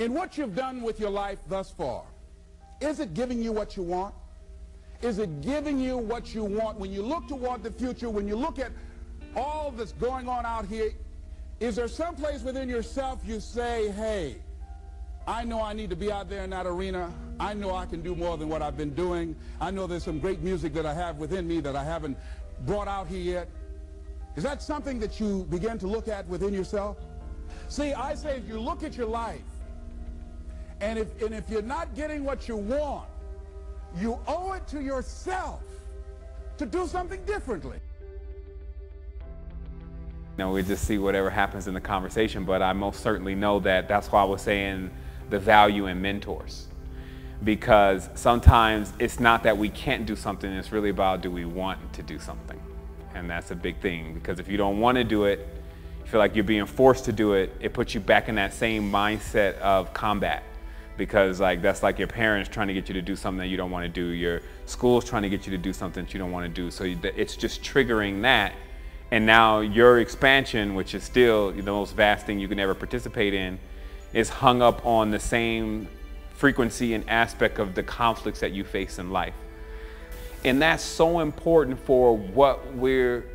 In what you've done with your life thus far, is it giving you what you want? Is it giving you what you want? When you look toward the future, when you look at all that's going on out here, is there some place within yourself you say, hey, I know I need to be out there in that arena. I know I can do more than what I've been doing. I know there's some great music that I have within me that I haven't brought out here yet. Is that something that you begin to look at within yourself? See, I say if you look at your life, and if you're not getting what you want, you owe it to yourself to do something differently. We just see whatever happens in the conversation, but I most certainly know that that's why I was saying the value in mentors. Because sometimes it's not that we can't do something, it's really about do we want to do something. And that's a big thing, because if you don't want to do it, you feel like you're being forced to do it, it puts you back in that same mindset of combat. Because that's like your parents trying to get you to do something that you don't want to do, your school's trying to get you to do something that you don't want to do. So it's just triggering that. And now your expansion, which is still the most vast thing you can ever participate in, is hung up on the same frequency and aspect of the conflicts that you face in life. And that's so important for what we're,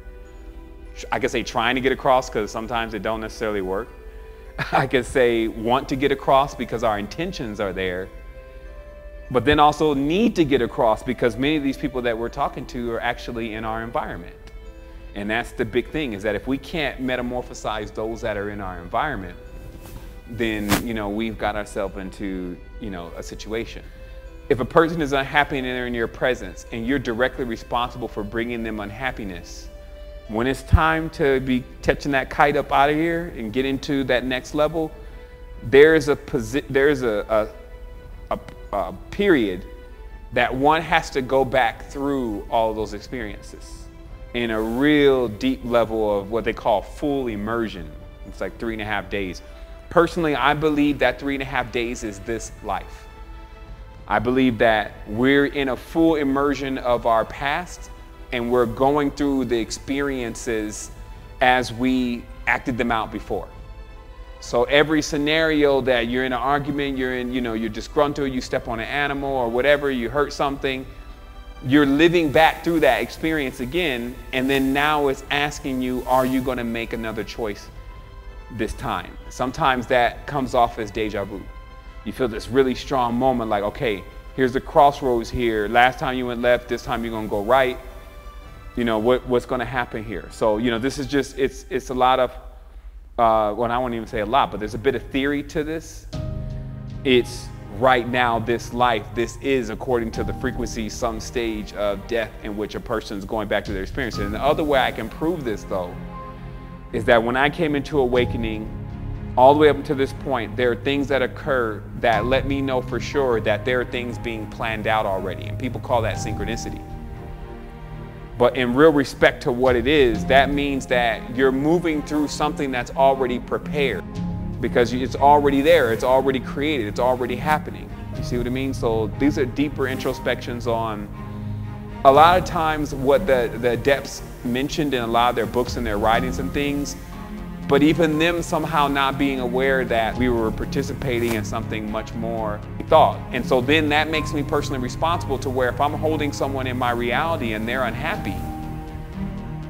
I could say, trying to get across, because sometimes it don't necessarily work. I could say want to get across because our intentions are there, but then also need to get across because many of these people that we're talking to are actually in our environment. And that's the big thing, is that if we can't metamorphosize those that are in our environment, then we've got ourselves into a situation. If a person is unhappy and they're in your presence and you're directly responsible for bringing them unhappiness, when it's time to be catching that kite up out of here and get into that next level, there's a period that one has to go back through all of those experiences in a real deep level of what they call full immersion. It's like 3.5 days. Personally, I believe that 3.5 days is this life. I believe that we're in a full immersion of our past, and we're going through the experiences as we acted them out before. So every scenario that you're in an argument, you're disgruntled, you step on an animal or whatever, you hurt something, you're living back through that experience again, and then now it's asking you, are you going to make another choice this time? Sometimes that comes off as deja vu. You feel this really strong moment like, okay, here's the crossroads here. Last time you went left, this time you're going to go right. What's going to happen here? So, this is just, it's a lot of, well, I won't even say a lot, but there's a bit of theory to this. It's right now, this life, this is according to the frequency, some stage of death in which a person's going back to their experience. And the other way I can prove this, though, is that when I came into awakening, all the way up to this point, there are things that occur that let me know for sure that there are things being planned out already. And people call that synchronicity. But in real respect to what it is, that means that you're moving through something that's already prepared, because it's already there, it's already created, it's already happening. You see what I mean? So these are deeper introspections on a lot of times what the adepts mentioned in a lot of their books and their writings and things, but even them somehow not being aware that we were participating in something much more thought. And so then that makes me personally responsible to where if I'm holding someone in my reality and they're unhappy,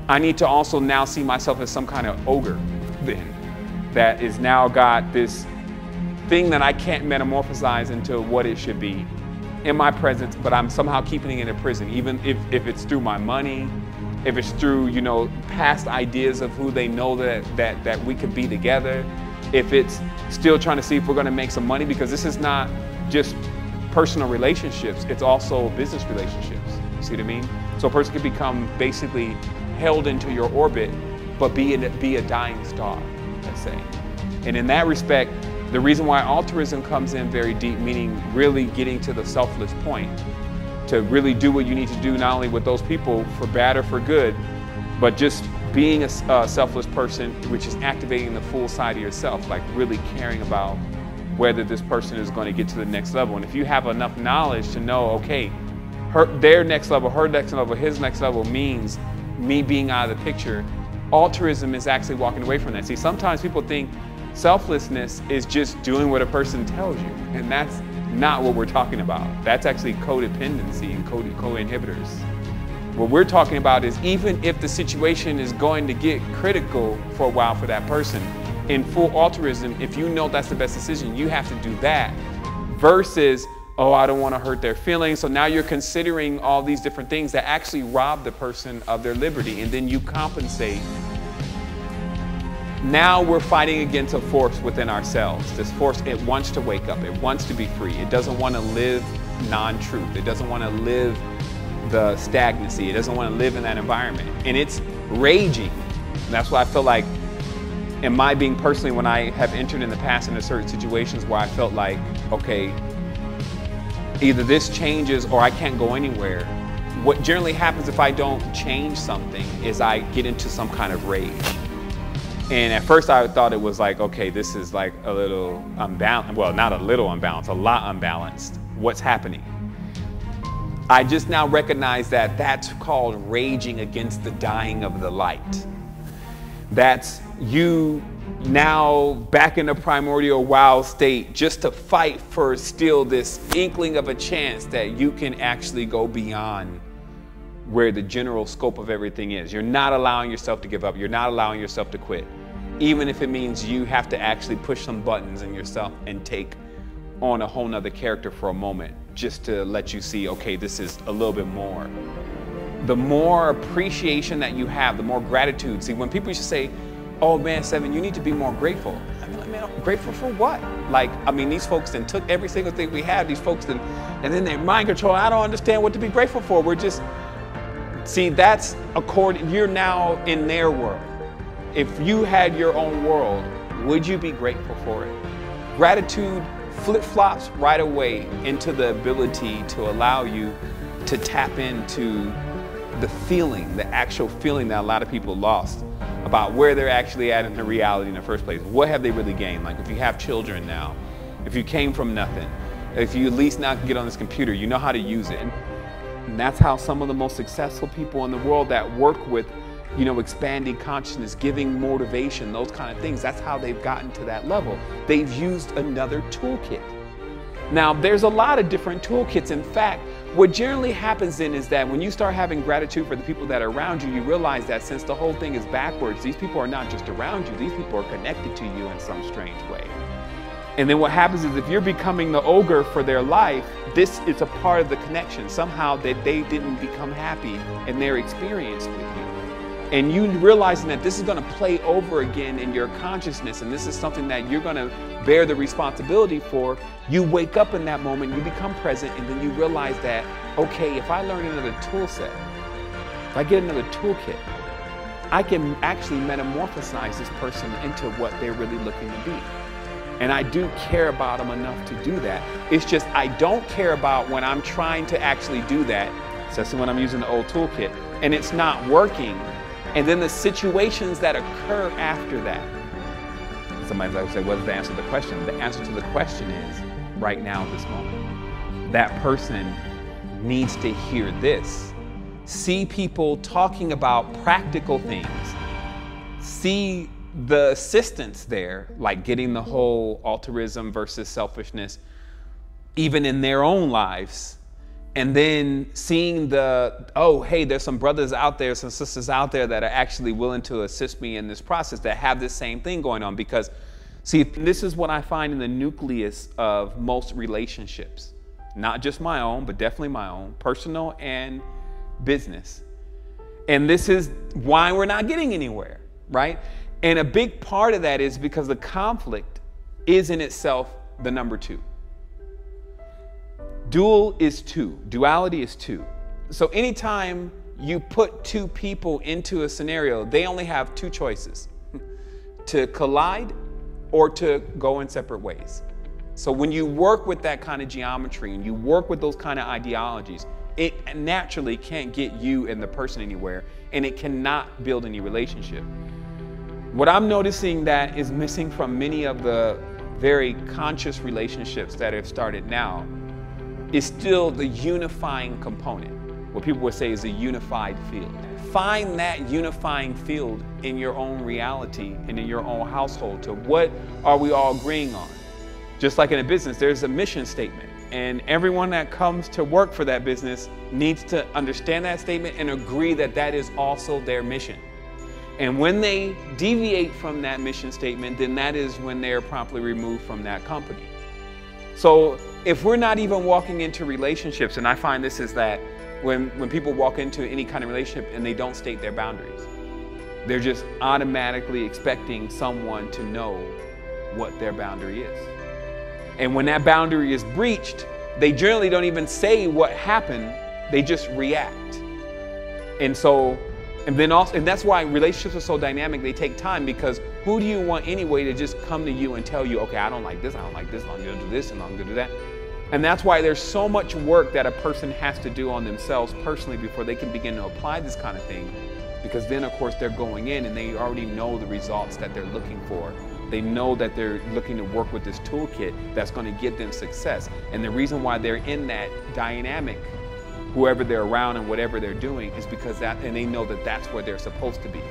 I need to also now see myself as some kind of ogre then, that is now got this thing that I can't metamorphosize into what it should be in my presence, but I'm somehow keeping it in a prison, even if it's through my money, if it's through, past ideas of who they know that we could be together, if it's still trying to see if we're going to make some money, because this is not just personal relationships, it's also business relationships. You see what I mean? So a person can become basically held into your orbit, but be a dying star, let's say. And in that respect, the reason why altruism comes in very deep, meaning really getting to the selfless point, to really do what you need to do, not only with those people for bad or for good, but just being a selfless person, which is activating the full side of yourself, like really caring about whether this person is going to get to the next level. And if you have enough knowledge to know, okay, their next level, her next level, his next level means me being out of the picture, altruism is actually walking away from that. See, sometimes people think Selflessness is just doing what a person tells you, and that's not what we're talking about. That's actually codependency and co-inhibitors. What we're talking about is, even if the situation is going to get critical for a while for that person, in full altruism, if you know that's the best decision, you have to do that, versus, oh, I don't want to hurt their feelings. So now you're considering all these different things that actually rob the person of their liberty, and then you compensate. Now we're fighting against a force within ourselves. This force, it wants to wake up. It wants to be free. It doesn't want to live non-truth. It doesn't want to live the stagnancy. It doesn't want to live in that environment. And it's raging. And that's why I feel like, in my being personally, when I have entered in the past into certain situations where I felt like, okay, either this changes or I can't go anywhere. What generally happens if I don't change something is I get into some kind of rage. And at first I thought it was like, okay, this is like a little unbalanced. Well, not a little unbalanced, a lot unbalanced. What's happening? I just now recognize that that's called raging against the dying of the light. That's you now back in the primordial wild state, just to fight for still this inkling of a chance that you can actually go beyond where the general scope of everything is. You're not allowing yourself to give up. You're not allowing yourself to quit. Even if it means you have to actually push some buttons in yourself and take on a whole nother character for a moment, just to let you see, okay, this is a little bit more. The more appreciation that you have, the more gratitude. See, when people used to say, oh man, Seven, you need to be more grateful. I mean, man, grateful for what? Like, I mean, these folks then took every single thing we had, these folks then, and then they mind control. I don't understand what to be grateful for. We're just, see, that's according, you're now in their world. If you had your own world, would you be grateful for it? Gratitude flip-flops right away into the ability to allow you to tap into the feeling, the actual feeling that a lot of people lost about where they're actually at in the reality in the first place. What have they really gained? Like if you have children now, if you came from nothing, if you at least now can get on this computer, you know how to use it. And that's how some of the most successful people in the world that work with, you know, expanding consciousness, giving motivation, those kind of things, that's how they've gotten to that level. They've used another toolkit. Now, there's a lot of different toolkits. In fact, what generally happens then is that when you start having gratitude for the people that are around you, you realize that since the whole thing is backwards, these people are not just around you, these people are connected to you in some strange way. And then what happens is if you're becoming the ogre for their life, this is a part of the connection, somehow that they didn't become happy in their experience with you. And you realizing that this is going to play over again in your consciousness, and this is something that you're going to bear the responsibility for, you wake up in that moment, you become present, and then you realize that, okay, if I learn another tool set, if I get another toolkit, I can actually metamorphosize this person into what they're really looking to be. And I do care about them enough to do that. It's just I don't care about when I'm trying to actually do that, especially when I'm using the old toolkit, and it's not working. And then the situations that occur after that. Somebody's like, say, what's the answer to the question? The answer to the question is right now, this moment. That person needs to hear this. See people talking about practical things. See the assistance there, like getting the whole altruism versus selfishness, even in their own lives. And then seeing the, oh, hey, there's some brothers out there, some sisters out there that are actually willing to assist me in this process that have this same thing going on. Because, see, this is what I find in the nucleus of most relationships. Not just my own, but definitely my own, personal and business. And this is why we're not getting anywhere, right? And a big part of that is because the conflict is in itself the number two. Dual is two. Duality is two. So anytime you put two people into a scenario, they only have two choices: to collide or to go in separate ways. So when you work with that kind of geometry and you work with those kind of ideologies, it naturally can't get you and the person anywhere, and it cannot build any relationship. What I'm noticing that is missing from many of the very conscious relationships that have started now is still the unifying component, what people would say is a unified field. Find that unifying field in your own reality and in your own household to what are we all agreeing on. Just like in a business, there's a mission statement, and everyone that comes to work for that business needs to understand that statement and agree that that is also their mission. And when they deviate from that mission statement, then that is when they're promptly removed from that company. So if we're not even walking into relationships, and I find this is that when people walk into any kind of relationship and they don't state their boundaries, they're just automatically expecting someone to know what their boundary is. And when that boundary is breached, they generally don't even say what happened, they just react. And that's why relationships are so dynamic. They take time, because who do you want anyway to just come to you and tell you, okay, I don't like this, I'm gonna do this, and I'm gonna do that. And that's why there's so much work that a person has to do on themselves personally before they can begin to apply this kind of thing. Because then of course they're going in and they already know the results that they're looking for. They know that they're looking to work with this toolkit that's going to give them success. And the reason why they're in that dynamic, whoever they're around and whatever they're doing, is because and they know that that's where they're supposed to be.